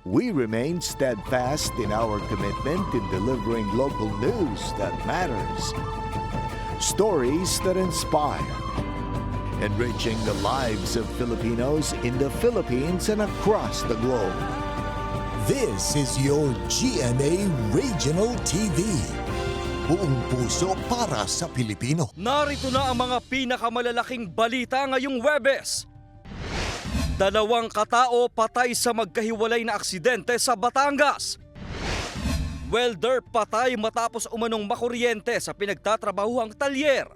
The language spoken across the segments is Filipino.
We remain steadfast in our commitment in delivering local news that matters. Stories that inspire. Enriching the lives of Filipinos in the Philippines and across the globe. This is your GMA Regional TV. Buong puso para sa Pilipino. Narito na ang mga pinakamalalaking balita ngayong Huwebes. 2 katao patay sa magkahiwalay na aksidente sa Batangas. Welder patay matapos umanong makuryente sa pinagtatrabahuhang talyer.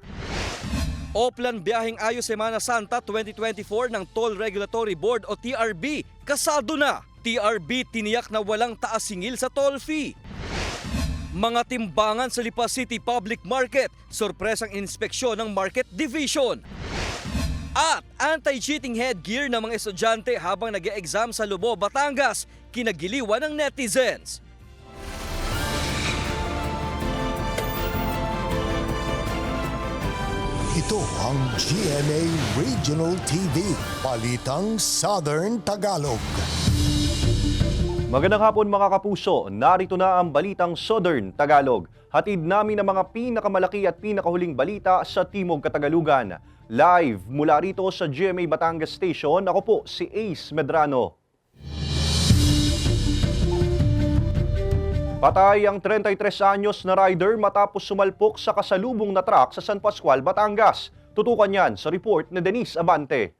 Oplan biyaheng ayos Semana Santa 2024 ng Toll Regulatory Board o TRB kasado na. TRB tiniyak na walang taas singil sa toll fee. Mga timbangan sa Lipa City Public Market, sorpresang inspeksyon ng Market Division. At anti-cheating headgear ng mga estudyante habang nag-e-exam sa Lubo, Batangas, kinagiliwan ng netizens. Ito ang GMA Regional TV, Balitang Southern Tagalog. Magandang hapon mga kapuso, narito na ang Balitang Southern Tagalog. Hatid namin ang mga pinakamalaki at pinakahuling balita sa Timog Katagalugan. Live mula rito sa GMA Batangas Station, ako po si Ace Medrano. Patay ang 33 anyos na rider matapos sumalpok sa kasalubong na truck sa San Pascual, Batangas. Tutukan yan sa report ni Denise Abante.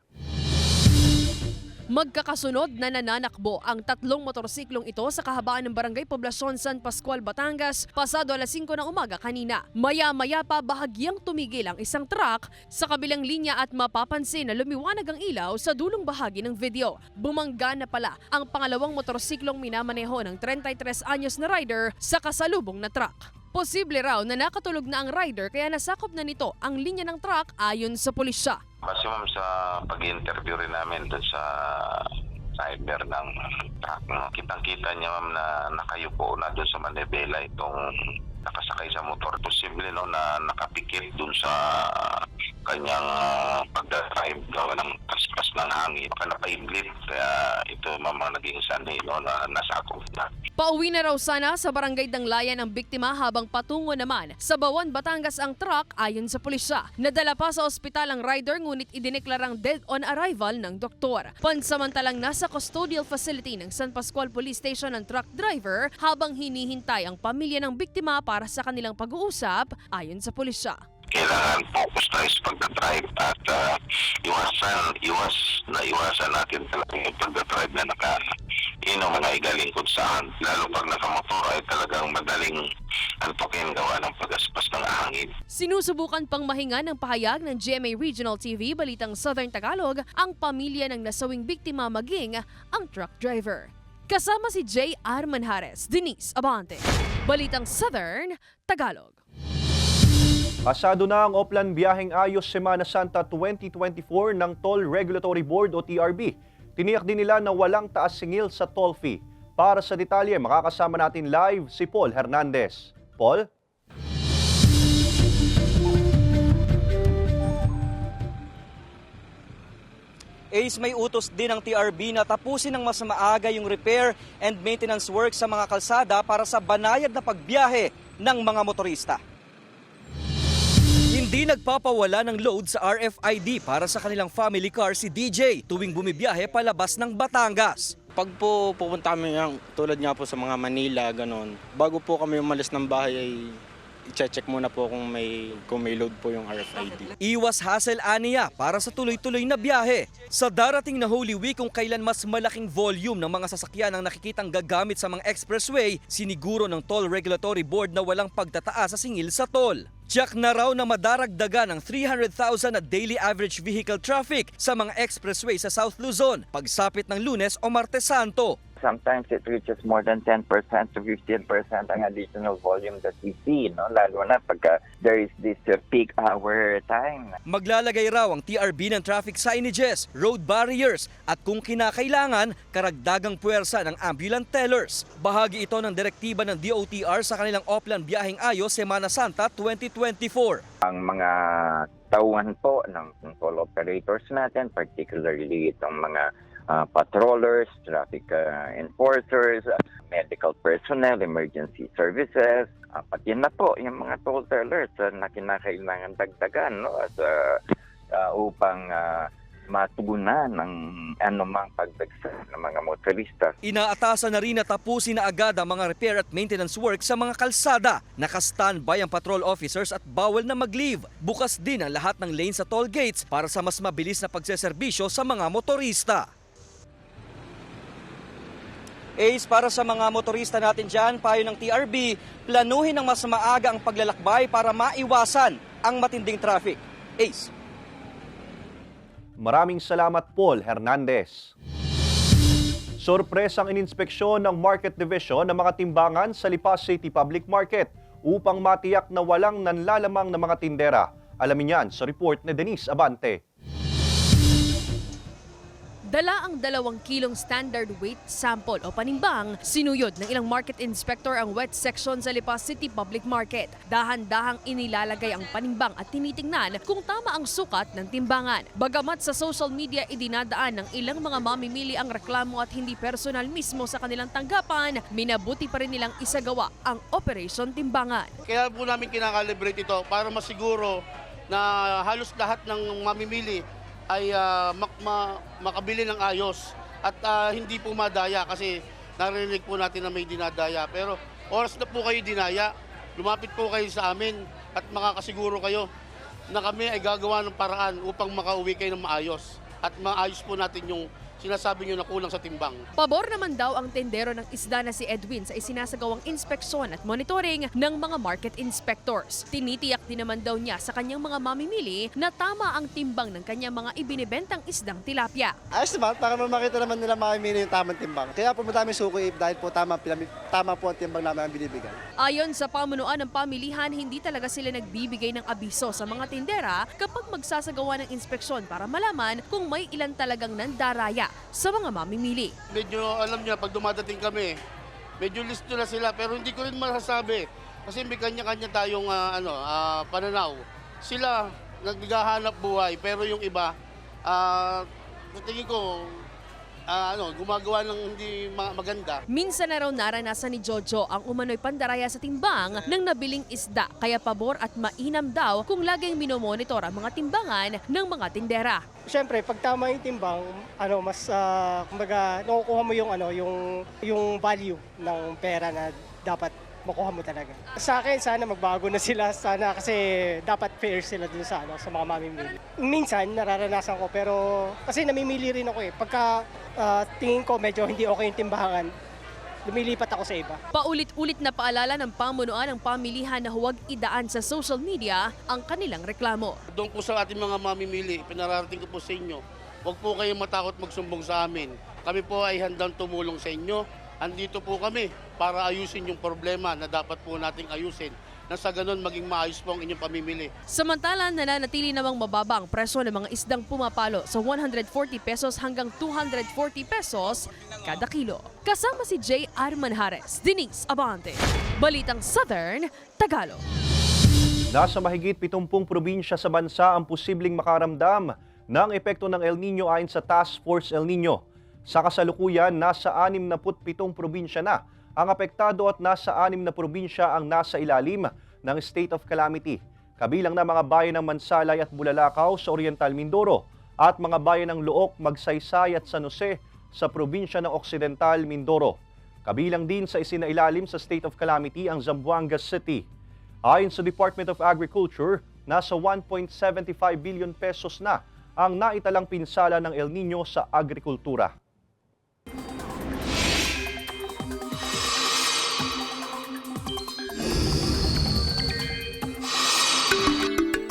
Magkakasunod na nananakbo ang 3 motorsiklong ito sa kahabaan ng Barangay Poblacion San Pascual, Batangas pasado alas 5 ng umaga kanina. Maya-maya pa bahagyang tumigil ang isang truck sa kabilang linya at mapapansin na lumiwanag ang ilaw sa dulong bahagi ng video. Bumangga na pala ang pangalawang motorsiklong minamaneho ng 33 anyos na rider sa kasalubong na truck. Posible raw na nakatulog na ang rider kaya nasakop na nito ang linya ng truck ayon sa pulisya. Base ma'am sa pag-interview rin namin doon sa driver ng truck, kitang-kita niya ma'am na nakayupo na doon sa manibela itong nakasakay sa motor. Posible no na nakapikit doon sa kanyang pagdadrive gawa ng paspas ng hangin. Baka napaiblit kaya ito ma'am naging sanay no, na nasakop na. Pauwi na raw sana sa barangay Danglayan ang biktima habang patungo naman sa Bawan, Batangas ang truck ayon sa pulisya. Nadala pa sa ospital ang rider ngunit idineklarang dead on arrival ng doktor. Pansamantalang nasa custodial facility ng San Pascual Police Station ang truck driver habang hinihintay ang pamilya ng biktima para sa kanilang pag-uusap ayon sa pulisya. Kailangan focus tayo sa pagdadrive at iwasan natin talaga yung pagdadrive na mga igaling kung saan. Lalo pag nakamotor ay talagang madaling antukin gawa ng pagaspas ng hangin. Sinusubukan pang mahinga ng pahayag ng GMA Regional TV Balitang Southern Tagalog ang pamilya ng nasawing biktima maging ang truck driver. Kasama si J. R. Manjares, Denise Abante, Balitang Southern Tagalog. Pasado na ang Oplan biyaheng ayos Semana Santa 2024 ng Toll Regulatory Board o TRB. Tiniyak din nila na walang taas singil sa toll fee. Para sa detalye, makakasama natin live si Paul Hernandez. Paul? Ace, may utos din ng TRB na tapusin ng mas maaga yung repair and maintenance work sa mga kalsada para sa banayad na pagbiyahe ng mga motorista. Hindi nagpapawala ng load sa RFID para sa kanilang family car si DJ tuwing bumibiyahe palabas ng Batangas. Pag po pupunta kami tulad nga po sa mga Manila, ganon, bago po kami umalis ng bahay ay i-check muna po kung may load po yung RFID. Iwas hassle aniya para sa tuloy-tuloy na biyahe. Sa darating na Holy Week kung kailan mas malaking volume ng mga sasakyan ang nakikitang gagamit sa mga expressway, siniguro ng Toll Regulatory Board na walang pagtataas sa singil sa toll. Tiyak na raw na madaragdagan ng 300,000 na daily average vehicle traffic sa mga expressway sa South Luzon pagsapit ng Lunes o Martes Santo. Sometimes it reaches more than 10% to 15% ang additional volume that we see, no? Lalo na pagka there is this peak hour time. Maglalagay raw ang TRB ng traffic signages, road barriers at kung kinakailangan, karagdagang puwersa ng ambulant tellers. Bahagi ito ng direktiba ng DOTR sa kanilang Oplan Biyaheng Ayos Semana Santa 2024. Ang mga tauhan po ng toll operators natin, particularly itong mga patrollers, traffic enforcers, medical personnel, emergency services, pati na po yung mga toll tellers na kinakailangan dagdagan, no, upang matugunan ng anumang pagbagsak ng mga motorista. Inaatasan na rin na tapusin na agad ang mga repair at maintenance work sa mga kalsada. Naka-standby ang patrol officers at bawal na mag-leave. Bukas din ang lahat ng lane sa toll gates para sa mas mabilis na pagseserbisyo sa mga motorista. Ace, para sa mga motorista natin dyan, payo ng TRB, planuhin ng mas maaga ang paglalakbay para maiwasan ang matinding traffic. Ace. Maraming salamat, Paul Hernandez. Sorpresang ininspeksyon ng Market Division ng mga timbangan sa Lipa City Public Market upang matiyak na walang nanlalamang na mga tindera. Alamin yan sa report ni Denise Abante. Dala ang 2 kilong standard weight sample o panimbang, sinuyod ng ilang market inspector ang wet section sa Lipa City Public Market. Dahan-dahang inilalagay ang panimbang at tinitingnan kung tama ang sukat ng timbangan. Bagamat sa social media idinadaan ng ilang mga mamimili ang reklamo at hindi personal mismo sa kanilang tanggapan, minabuti pa rin nilang isagawa ang Operation Timbangan. Kaya po namin kinakalibrate ito para masiguro na halos lahat ng mamimili ay makabili ng ayos at hindi po madaya kasi narinig po natin na may dinadaya. Pero oras na po kayo dinaya, lumapit po kayo sa amin at makakasiguro kayo na kami ay gagawa ng paraan upang makauwi kayo ng maayos at maayos po natin yung sinasabi nyo na kulang sa timbang. Pabor naman daw ang tendero ng isda na si Edwin sa isinasagawang inspeksyon at monitoring ng mga market inspectors. Tinitiyak din naman daw niya sa kanyang mga mamimili na tama ang timbang ng kanyang mga ibinibentang isdang tilapia. Ayos naman, para makita naman nila mamimili yung tamang timbang. Kaya po madami suki dahil po tama po ang timbang namin ang binibigay. Ayon sa pamunuan ng pamilihan, hindi talaga sila nagbibigay ng abiso sa mga tindera kapag magsasagawa ng inspeksyon para malaman kung may ilan talagang nandaraya sa mga mamimili. Medyo alam niyo, pag dumadating kami, medyo listo na sila pero hindi ko rin masasabi kasi may kanya-kanya tayong pananaw. Sila naghahanap buhay pero yung iba, sa tingin ko, gumagawa ng hindi maganda. Minsan na raw naranasan ni Jojo ang umano'y pandaraya sa timbang ng nabiling isda, kaya pabor at mainam daw kung laging minomonitor ang mga timbangan ng mga tindera. Siyempre, pag tama yung timbang, mas kumbaga nakukuha mo yung value ng pera na dapat makuha mo talaga. Sa akin, sana magbago na sila. Sana kasi dapat fair sila dun sa mga mamimili. Minsan, nararanasan ko pero kasi namimili rin ako eh. Pagka tingin ko medyo hindi okay yung timbangan, lumilipat ako sa iba. Paulit-ulit na paalala ng pamunuan ng pamilihan na huwag idaan sa social media ang kanilang reklamo. Doon po sa ating mga mamimili, pinararating ko po sa inyo, huwag po kayong matakot magsumbong sa amin. Kami po ay handang tumulong sa inyo. Andito po kami para ayusin yung problema na dapat po nating ayusin na sa ganun maging maayos po ang inyong pamimili. Samantala, nananatili namang mababa ang presyo ng mga isdang pumapalo sa 140 pesos hanggang 240 pesos kada kilo. Kasama si J. Armanjares, Denise Abante, Balitang Southern Tagalog. Nasa mahigit 70 probinsya sa bansa ang posibleng makaramdam ng epekto ng El Nino ayon sa Task Force El Nino. Sa kasalukuyan, nasa 67 probinsya na ang apektado at nasa 6 na probinsya ang nasa ilalim ng state of calamity. Kabilang na mga bayan ng Mansalay at Bulalakaw sa Oriental Mindoro at mga bayan ng Luok, Magsaysay at San Jose sa probinsya ng Occidental Mindoro. Kabilang din sa isinailalim sa state of calamity ang Zamboanga City. Ayon sa Department of Agriculture, nasa 1.75 billion pesos na ang naitalang pinsala ng El Nino sa agrikultura.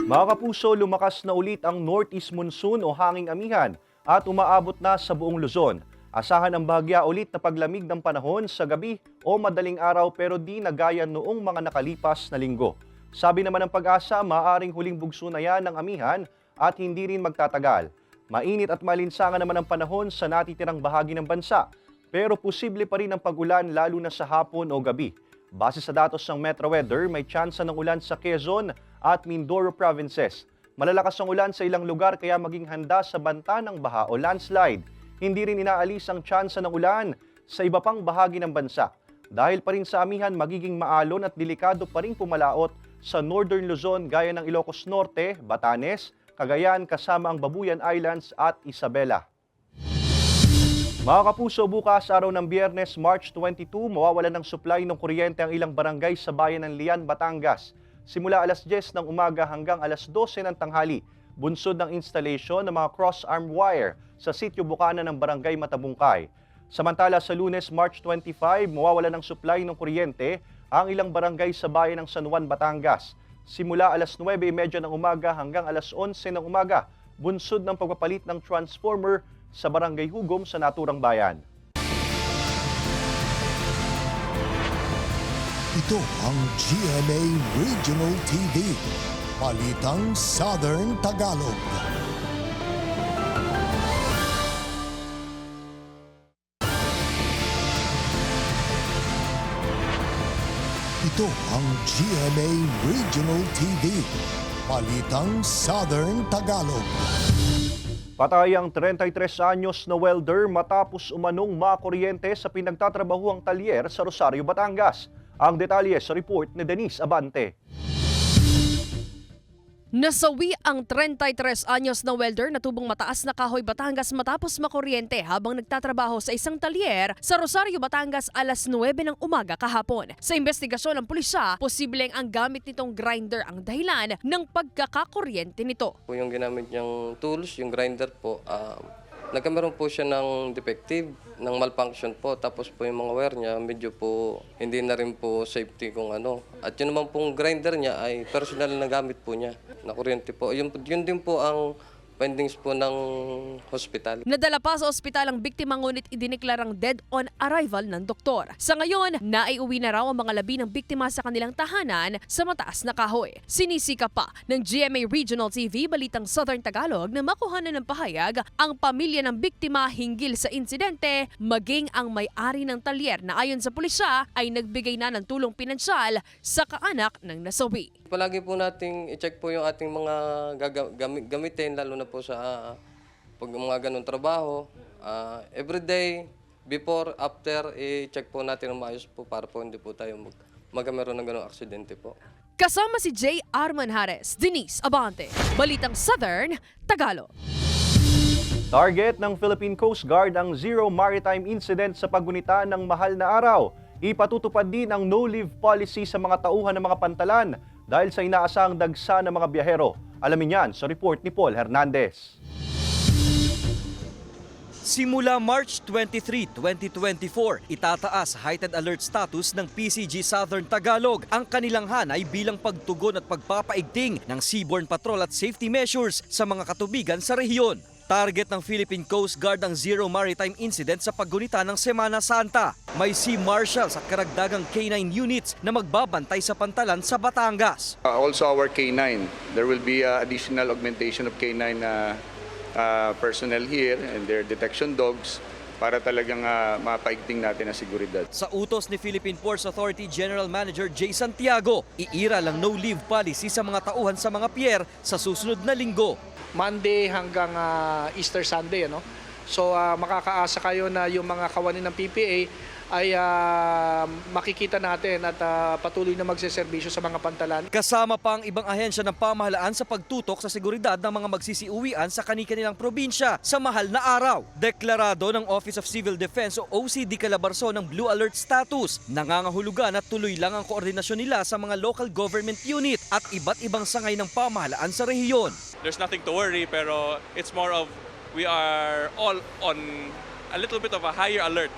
Mga kapuso, lumakas na ulit ang northeast monsoon o hanging amihan at umaabot na sa buong Luzon. Asahan ang bahagya ulit na paglamig ng panahon sa gabi o madaling araw pero di na gaya noong mga nakalipas na linggo. Sabi naman ng Pag-asa, maaaring huling bugso na yan ng amihan at hindi rin magtatagal. Mainit at malinsangan naman ang panahon sa natitirang bahagi ng bansa pero posible pa rin ang pag-ulan lalo na sa hapon o gabi. Base sa datos ng Metro Weather, may tsansa ng ulan sa Quezon at Mindoro provinces. Malalakas ang ulan sa ilang lugar kaya maging handa sa banta ng baha o landslide. hindi rin inaalis ang tsansa ng ulan sa iba pang bahagi ng bansa. Dahil pa rin sa amihan, magiging maalon at delikado pa rin pumalaot sa Northern Luzon gaya ng Ilocos Norte, Batanes, Cagayan kasama ang Babuyan Islands at Isabela. Mga kapuso, bukas araw ng Biyernes, March 22, mawawalan ng supply ng kuryente ang ilang barangay sa bayan ng Lian, Batangas. Simula alas 10 ng umaga hanggang alas 12 ng tanghali, bunsod ng installation ng mga cross-arm wire sa sitio Bukana ng Barangay Matabungkay. Samantala sa Lunes, March 25, mawawalan ng supply ng kuryente ang ilang barangay sa bayan ng San Juan, Batangas. Simula alas 9:30 ng umaga hanggang alas 11 ng umaga, bunsod ng pagpapalit ng transformer sa Barangay Hugom sa naturang bayan. Ito ang GMA Regional TV, Balitang Southern Tagalog. Ito ang GMA Regional TV, Balitang Southern Tagalog. Patay ang 33 anyos na welder matapos umanong makuryente sa pinagtatrabahuang talyer sa Rosario, Batangas. Ang detalye sa report ni Denise Abante. Nasawi ang 33 anyos na welder na tubong mataas na kahoy, Batangas matapos makuryente habang nagtatrabaho sa isang talyer sa Rosario, Batangas alas 9 ng umaga kahapon. Sa investigasyon ng pulisya, posibleng ang gamit nitong grinder ang dahilan ng pagkakakuryente nito. Po yung ginamit niyang tools, yung grinder po, nagkameron po siya ng defective, ng malfunction po. Tapos po yung mga wire niya, medyo po hindi na rin po safety kung ano. At yun naman pong grinder niya ay personal na gamit po niya, na kuryente po. Yun din po ang findings po ng hospital. Nadala pa sa ospital ang biktima ngunit idineklarang dead on arrival ng doktor. Sa ngayon, naiuwi na raw ang mga labi ng biktima sa kanilang tahanan sa mataas na kahoy. Sinisika pa ng GMA Regional TV Balitang Southern Tagalog na makuhanan ng pahayag ang pamilya ng biktima hinggil sa insidente, maging ang may-ari ng talyer na ayon sa pulisya ay nagbigay na ng tulong pinansyal sa kaanak ng nasawi. Palagi po nating i-check po yung ating mga gamitin, lalo na po sa pag mga ganong trabaho. Everyday, before, after, i-check po natin ang maayos po para po hindi po tayo magkameron ng ganong aksidente po. Kasama si J. Arman Hares, Denise Abante, Balitang Southern Tagalog. Target ng Philippine Coast Guard ang zero maritime incident sa paggunita ng mahal na araw. Ipatutupad din ang no-leave policy sa mga tauhan ng mga pantalan dahil sa inaasahang dagsa ng mga biyahero. Alamin yan sa report ni Paul Hernandez. Simula March 23, 2024, itataas heightened alert status ng PCG Southern Tagalog ang kanilang hanay bilang pagtugon at pagpapaigting ng seaborne patrol at safety measures sa mga katubigan sa rehiyon. Target ng Philippine Coast Guard ang zero maritime incident sa paggunita ng Semana Santa. May Sea Marshals at karagdagang K9 units na magbabantay sa pantalan sa Batangas. Also our K9, there will be additional augmentation of K9 personnel here and their detection dogs para talagang mapaigting natin ang seguridad. Sa utos ni Philippine Ports Authority General Manager J. Santiago, iiral ang no-leave policy sa mga tauhan sa mga pier sa susunod na linggo. Monday hanggang Easter Sunday, ano? So makakaasa kayo na yung mga kawani ng PPA ay makikita natin at patuloy na magseserbisyo sa mga pantalan. Kasama pa ang ibang ahensya ng pamahalaan sa pagtutok sa seguridad ng mga magsisiuwian sa kani-kanilang probinsya sa mahal na araw. Deklarado ng Office of Civil Defense o OCD Calabarzon ng Blue Alert status. Nangangahulugan at tuloy lang ang koordinasyon nila sa mga local government unit at iba't ibang sangay ng pamahalaan sa rehiyon. There's nothing to worry pero it's more of we are all on a little bit of a higher alert.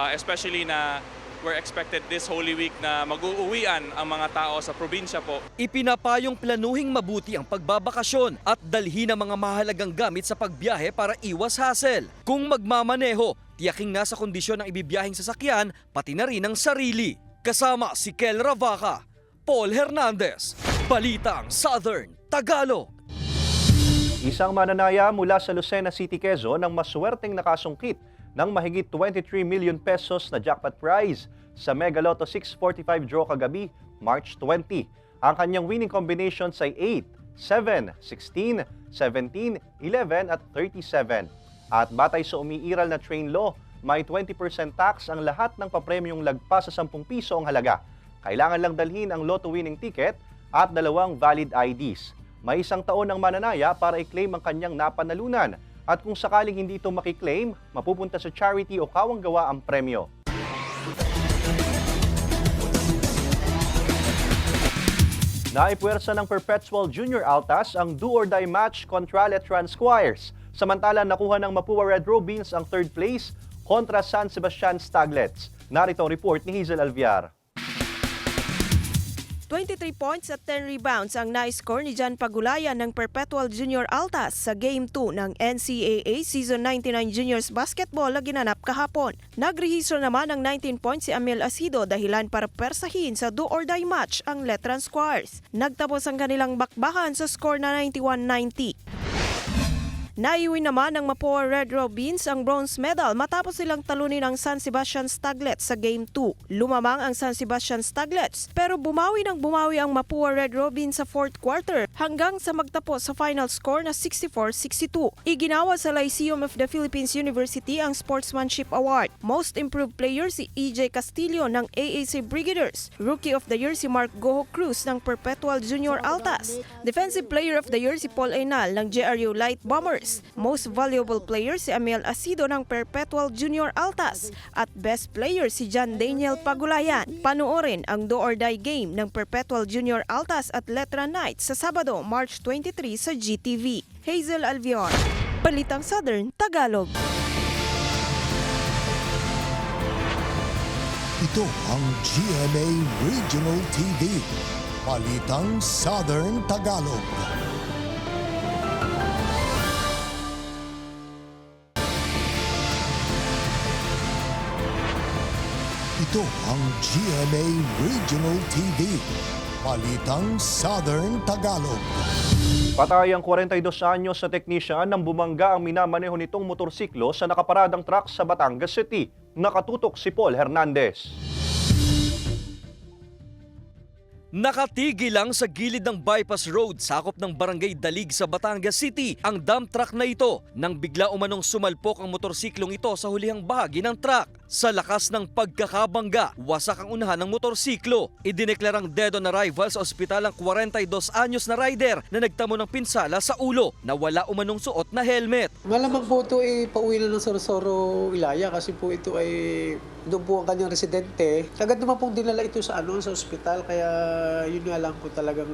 Especially na we're expected this Holy Week na mag-uuwian ang mga tao sa probinsya po. Ipinapayong planuhing mabuti ang pagbabakasyon at dalhin ang mga mahalagang gamit sa pagbiyahe para iwas hassle. Kung magmamaneho, tiyaking nasa kondisyon ng ibibiyaheng sasakyan pati na rin ang sarili. Kasama si Kel Ravaca, Paul Hernandez, Balitang Southern Tagalog. Isang mananaya mula sa Lucena City, Quezon ang maswerteng nakasungkit ng mahigit 23 million pesos na jackpot prize sa Mega Lotto 645 draw kagabi, March 20. Ang kanyang winning combinations ay 8, 7, 16, 17, 11 at 37. At batay sa umiiral na train law, may 20% tax ang lahat ng papremyong lagpas sa 10 piso ang halaga. Kailangan lang dalhin ang lotto winning ticket at 2 valid IDs. May 1 taon ang mananaya para i-claim ang kanyang napanalunan. At kung sakaling hindi ito makiklaim, mapupunta sa charity o kawang-gawa ang premyo. Naipwersa ng Perpetual Junior Altas ang do-or-die match kontra Letran Squires. Samantala, nakuha ng Mapua Red Robins ang 3rd place kontra San Sebastian Staglets. Narito ang report ni Hazel Alviar. 23 points at 10 rebounds ang na-score ni Jan Pagulayan ng Perpetual Junior Altas sa Game 2 ng NCAA Season 99 Juniors Basketball na ginanap kahapon. Nagrehistro naman ng 19 points si Amel Asido dahilan para persahin sa do-or-die match ang Letran Squires. Nagtapos ang kanilang bakbakan sa score na 91-90. Naiuwi naman ng Mapua Red Robins ang bronze medal matapos silang talunin ang San Sebastian Staglets sa Game 2. Lumamang ang San Sebastian Staglets pero bumawi ang Mapua Red Robins sa 4th quarter hanggang sa magtapos sa final score na 64-62. Iginawa sa Lyceum of the Philippines University ang Sportsmanship Award. Most Improved Player si EJ Castillo ng AAC Brigaders. Rookie of the Year si Mark Goho Cruz ng Perpetual Junior Altas. Defensive Player of the Year si Paul Aynal ng JRU Light Bombers. Most Valuable Player si Amel Asido ng Perpetual Junior Altas at Best Player si John Daniel Pagulayan. Panoorin ang do-or-die game ng Perpetual Junior Altas at Letran Knights sa Sabado, March 23 sa GTV. Hazel Alviar, Balitang Southern Tagalog. Ito ang GMA Regional TV. Balitang Southern Tagalog. Ito ang GMA Regional TV. Balitang Southern Tagalog. Patay ang 42 anyos na teknisyan nang bumangga ang minamaneho nitong motorsiklo sa nakaparadang truck sa Batangas City. Nakatutok si Paul Hernandez. Nakatigil lang sa gilid ng bypass road sakop ng Barangay Dalig sa Batangas City ang dump truck na ito nang bigla umanong sumalpok ang motorsiklong ito sa hulihang bahagi ng truck. Sa lakas ng pagkakabangga, wasak ang unahan ng motorsiklo. Idineklarang dead on arrival sa ospital ang 42 anyos na rider na nagtamo ng pinsala sa ulo na wala umanong suot na helmet. Malamang po ito ay pauwi na ng Sorosoro, Ilaya kasi po ito ay doon po ang kanyang residente. Agad naman pong dinala ito sa sa ospital kaya yun nga lang po talagang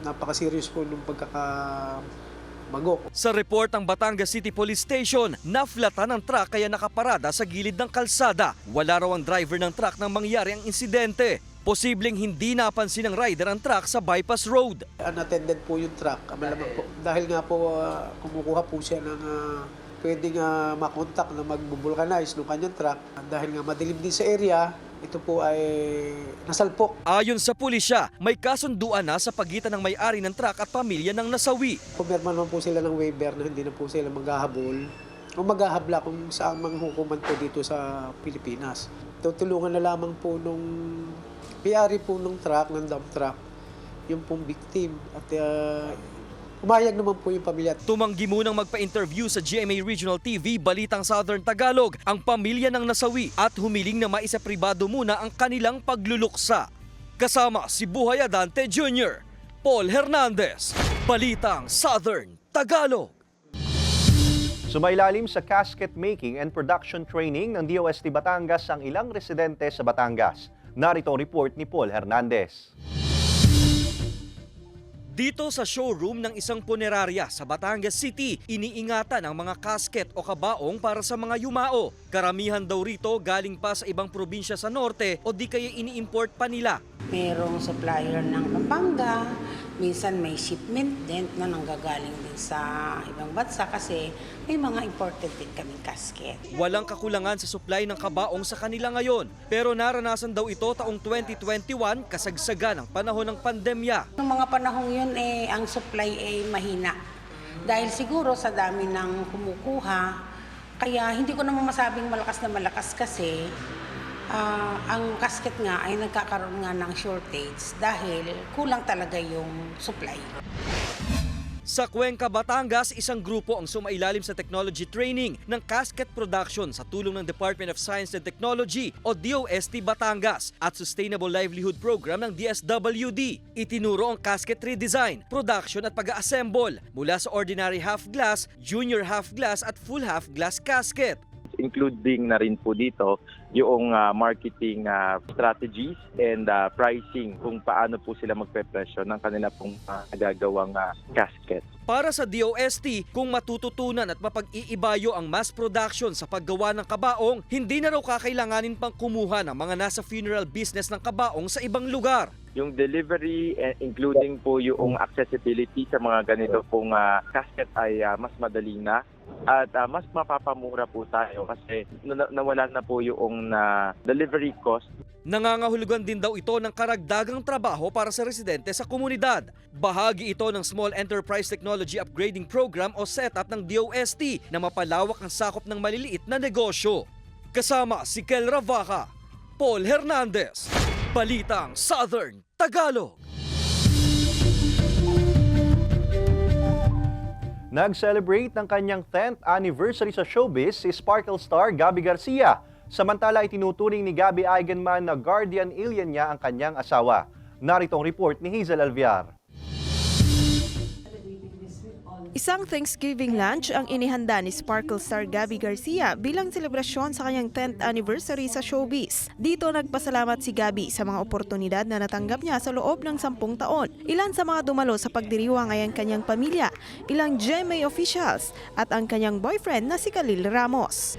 napaka-serious po nung pagkakabago. Sa report ng Batangas City Police Station, naflatan ang truck kaya nakaparada sa gilid ng kalsada. Wala raw ang driver ng truck nang mangyari ang insidente. Posibleng hindi napansin ng rider ang truck sa bypass road. Unattended po yung truck, malamang po. Dahil nga po kumukuha po siya ng pwedeng makontak na mag-vulcanize ng kanyang truck. Dahil nga madilim din sa area, ito po ay nasalpok. Ayon sa pulisya, may kasunduan na sa pagitan ng may-ari ng truck at pamilya ng nasawi. Pumirma naman po sila ng waiver na hindi na po sila maghahabol o maghahabla kung saan manghukuman po dito sa Pilipinas. Tutulungan na lamang po nung may-ari po ng truck, ng dump truck, yung pong victim at umayag naman po yung pamilya. Tumanggi munang magpa-interview sa GMA Regional TV Balitang Southern Tagalog ang pamilya ng nasawi at humiling na maisapribado muna ang kanilang pagluluksa. Kasama si Buhay Adante Jr., Paul Hernandez, Balitang Southern Tagalog. Sumailalim sa casket making and production training ng DOST Batangas ang ilang residente sa Batangas. Narito ang report ni Paul Hernandez. Dito sa showroom ng isang punerarya sa Batangas City, iniingatan ang mga kasket o kabaong para sa mga yumao. Karamihan daw rito galing pa sa ibang probinsya sa norte o di kaya ini-import pa nila. Merong supplier ng Pampanga, minsan may shipment din na nanggagaling din sa ibang bansa kasi may mga imported din kaming kasket. Walang kakulangan sa supply ng kabaong sa kanila ngayon, pero naranasan daw ito taong 2021 kasagsagan ng panahon ng pandemya. Noong mga panahong yun ang supply mahina. Dahil siguro sa dami ng kumukuha, kaya hindi ko naman masabing malakas na malakas kasi ang kasket nga ay nagkakaroon nga ng shortage dahil kulang talaga yung supply. Sa Cuenca, Batangas, isang grupo ang sumailalim sa technology training ng casket production sa tulong ng Department of Science and Technology o DOST Batangas at Sustainable Livelihood Program ng DSWD. Itinuro ang casket redesign, production at pag-assemble mula sa ordinary half-glass, junior half-glass at full half-glass casket. Including na rin po dito yung marketing strategies and pricing kung paano po sila magpe-presyo ng kanila pong nagagawang casket. Para sa DOST, kung matututunan at mapag-iibayo ang mass production sa paggawa ng kabaong, hindi na raw kakailanganin pang kumuha ng mga nasa funeral business ng kabaong sa ibang lugar. Yung delivery, including po yung accessibility sa mga ganito pong casket ay mas madali na at mas mapapamura po tayo kasi nawala na po yung delivery cost. Nangangahulugan din daw ito ng karagdagang trabaho para sa residente sa komunidad. Bahagi ito ng Small Enterprise Technology Upgrading Program o setup ng DOST na mapalawak ang sakop ng maliliit na negosyo. Kasama si Kel Ravaca, Paul Hernandez, Balitang Southern Tagalog. Nag-celebrate ng kanyang 10th anniversary sa showbiz si Sparkle star Gabby Garcia. Samantala, itinuturing ni Gabby Eigenman na guardian alien niya ang kanyang asawa. Narito ang report ni Hazel Alviar. Isang Thanksgiving lunch ang inihanda ni Sparkle star Gabby Garcia bilang selebrasyon sa kanyang 10th anniversary sa showbiz. Dito nagpasalamat si Gabby sa mga oportunidad na natanggap niya sa loob ng 10 taon. Ilan sa mga dumalo sa pagdiriwang ay ang kanyang pamilya, ilang GMA officials at ang kanyang boyfriend na si Khalil Ramos.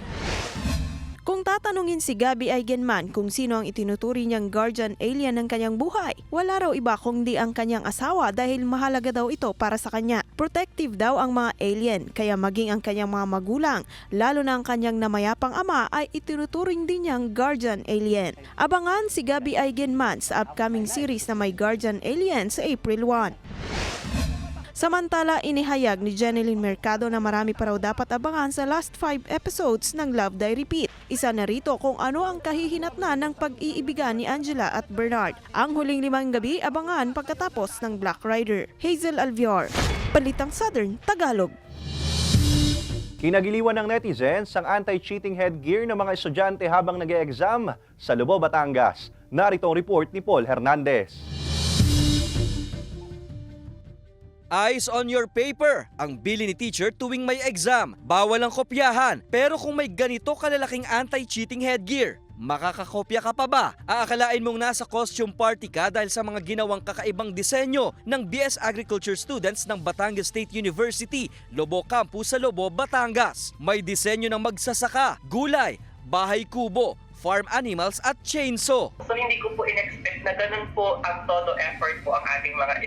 Kung tatanungin si Gabby Eigenman kung sino ang itinuturi niyang guardian alien ng kanyang buhay, wala raw iba kundi ang kanyang asawa dahil mahalaga daw ito para sa kanya. Protective daw ang mga alien, kaya maging ang kanyang mga magulang, lalo na ang kanyang namayapang ama ay itinuturing din niyang guardian alien. Abangan si Gabby Eigenman sa upcoming series na may guardian alien sa April 1. Samantala, inihayag ni Jeneline Mercado na marami pa raw dapat abangan sa last 5 episodes ng Love Die Repeat. Isa na rito kung ano ang kahihinatnan ng pag-iibigan ni Angela at Bernard. Ang huling 5 gabi abangan pagkatapos ng Black Rider. Hazel Alviar, Balitang Southern Tagalog. Kinagiliwan ng netizens ang anti-cheating headgear ng mga estudyante habang nag-e-exam sa Lobo, Batangas. Narito ang report ni Paul Hernandez. Eyes on your paper, ang bili ni teacher tuwing may exam. Bawal ang kopyahan, pero kung may ganito kalalaking anti-cheating headgear, makakakopya ka pa ba? Aakalain mong nasa costume party ka dahil sa mga ginawang kakaibang disenyo ng BS Agriculture students ng Batangas State University, Lobo Campus sa Lobo, Batangas. May disenyo ng magsasaka, gulay, bahay kubo, farm animals at chainsaw. So hindi ko po in-expect na ganun po ang todo effort po ang ating mga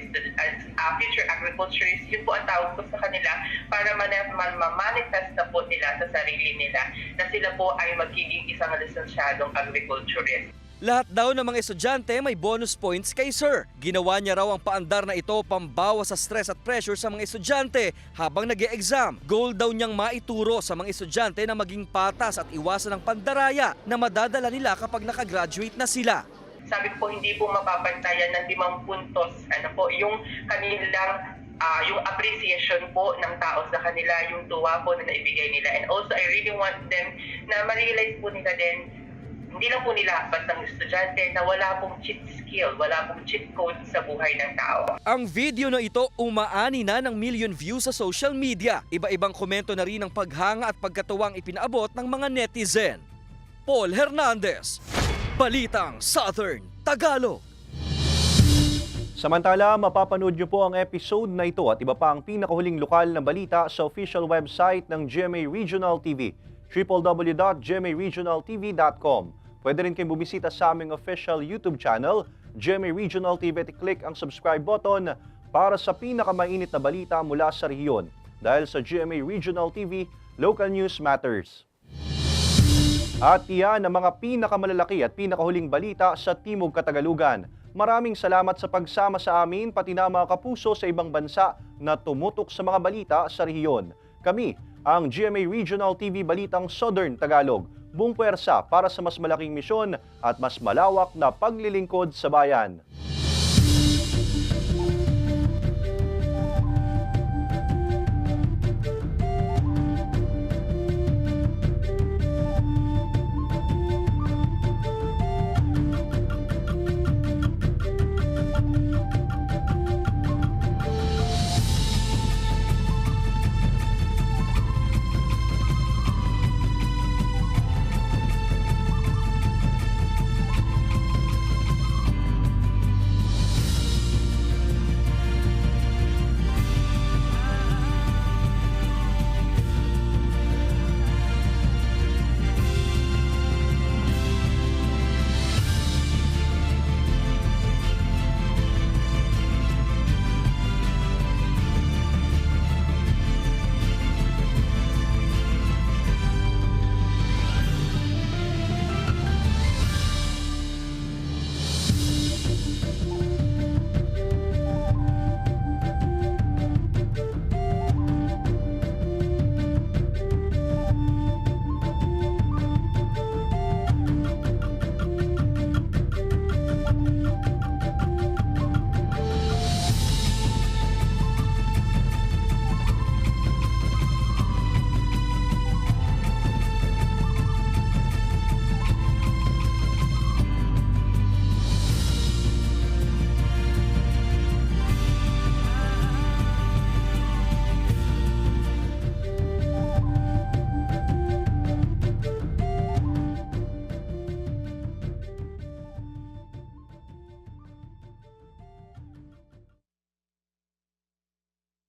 future agriculturists. Yun po ang tawag ko sa kanila para ma-manifest na po nila sa sarili nila na sila po ay magiging isang lisensyadong agriculturist. Lahat daw ng mga estudyante may bonus points kay Sir. Ginawa niya raw ang paandar na ito pambawas sa stress at pressure sa mga estudyante habang nag-e-exam. Goal daw niyang maituro sa mga estudyante na maging patas at iwasan ang pandaraya na madadala nila kapag nakagraduate na sila. Sabi po, hindi po mapapantayan ng 5 puntos. Yung kanilang yung appreciation po ng tao sa kanila, yung tuwa po na naibigay nila. And also, I really want them na ma-realize po nila din, hindi lang po nila bastang estudyante na wala pong cheat skill, wala pong cheat code sa buhay ng tao. Ang video na ito umaani na ng million views sa social media. Iba-ibang komento na rin ang paghanga at pagkatuwang ipinaabot ng mga netizen. Paul Hernandez, Balitang Southern Tagalog. Samantala, mapapanood niyo po ang episode na ito at iba pa ang pinakahuling lokal na balita sa official website ng GMA Regional TV, www.gmaregionaltv.com. Pwede rin kayong bumisita sa aming official YouTube channel, GMA Regional TV, at i-click ang subscribe button para sa pinakamainit na balita mula sa rehiyon. Dahil sa GMA Regional TV, local news matters. At iyan ang mga pinakamalalaki at pinakahuling balita sa Timog Katagalugan. Maraming salamat sa pagsama sa amin pati na mga kapuso sa ibang bansa na tumutok sa mga balita sa rehiyon. Kami, ang GMA Regional TV Balitang Southern Tagalog, buong puwersa para sa mas malaking misyon at mas malawak na paglilingkod sa bayan.